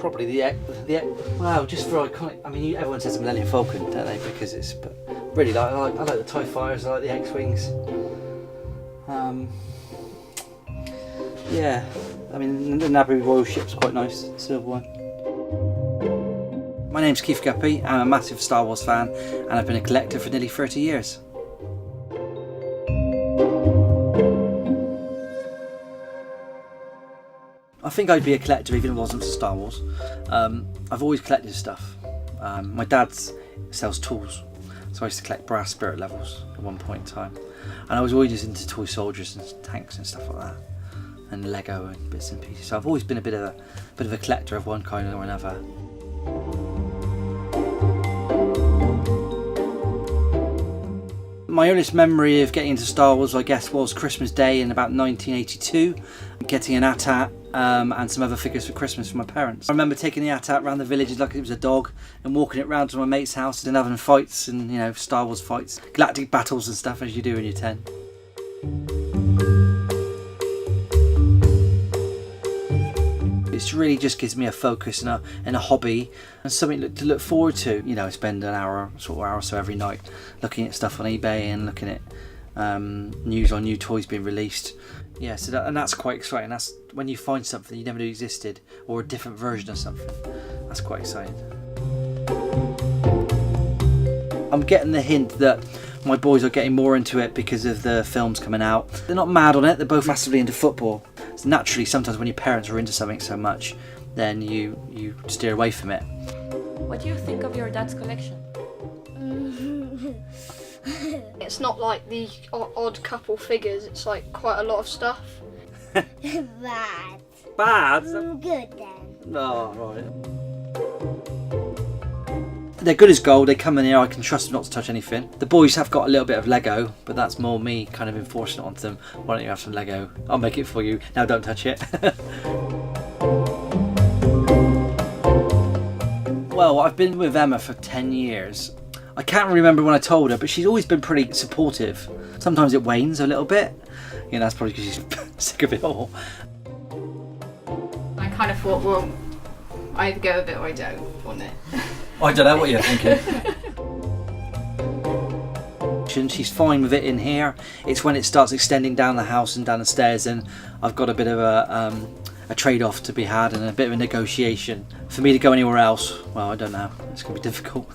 probably well, just for iconic. I mean, everyone says the Millennium Falcon, don't they? Because it's, but really, I like the TIE Fighters. I like the X-wings. Yeah, I mean, the Naboo Royal Ship's quite nice, silver one. My name's Keith Guppy. I'm a massive Star Wars fan, and I've been a collector for nearly 30 years. I think I'd be a collector even if it wasn't for Star Wars. I've always collected stuff. My dad sells tools, so I used to collect brass spirit levels at one point in time. And I was always into toy soldiers and tanks and stuff like that, and Lego and bits and pieces. So I've always been a bit of a collector of one kind or another. My earliest memory of getting into Star Wars, I guess, was Christmas Day in about 1982, getting an AT-AT and some other figures for Christmas from my parents. I remember taking the AT-AT around the village like it was a dog and walking it round to my mate's house and having fights and, you know, Star Wars fights, galactic battles and stuff as you do when you're 10. It really just gives me a focus and a hobby and something to look forward to. You know, I spend an hour or so every night looking at stuff on eBay and looking at news on new toys being released. Yeah, so that's quite exciting. That's when you find something you never knew existed or a different version of something. That's quite exciting. I'm getting the hint that my boys are getting more into it because of the films coming out. They're not mad on it, they're both massively into football. So naturally, sometimes when your parents are into something so much, then you steer away from it. What do you think of your dad's collection? It's not like the odd couple figures, it's like quite a lot of stuff. Bad. Bad? Good then. Oh, right. They're good as gold, they come in here, I can trust them not to touch anything. The boys have got a little bit of Lego, but that's more me kind of enforcing it onto them. Why don't you have some Lego? I'll make it for you. Now don't touch it. Well, I've been with Emma for 10 years. I can't remember when I told her, but she's always been pretty supportive. Sometimes it wanes a little bit. You know, that's probably because she's sick of it all. I kind of thought, well, I either go a bit or I don't on it. I don't know what you're thinking. She's fine with it in here. It's when it starts extending down the house and down the stairs, and I've got a bit of a trade-off to be had and a bit of a negotiation. For me to go anywhere else, well, I don't know. It's going to be difficult.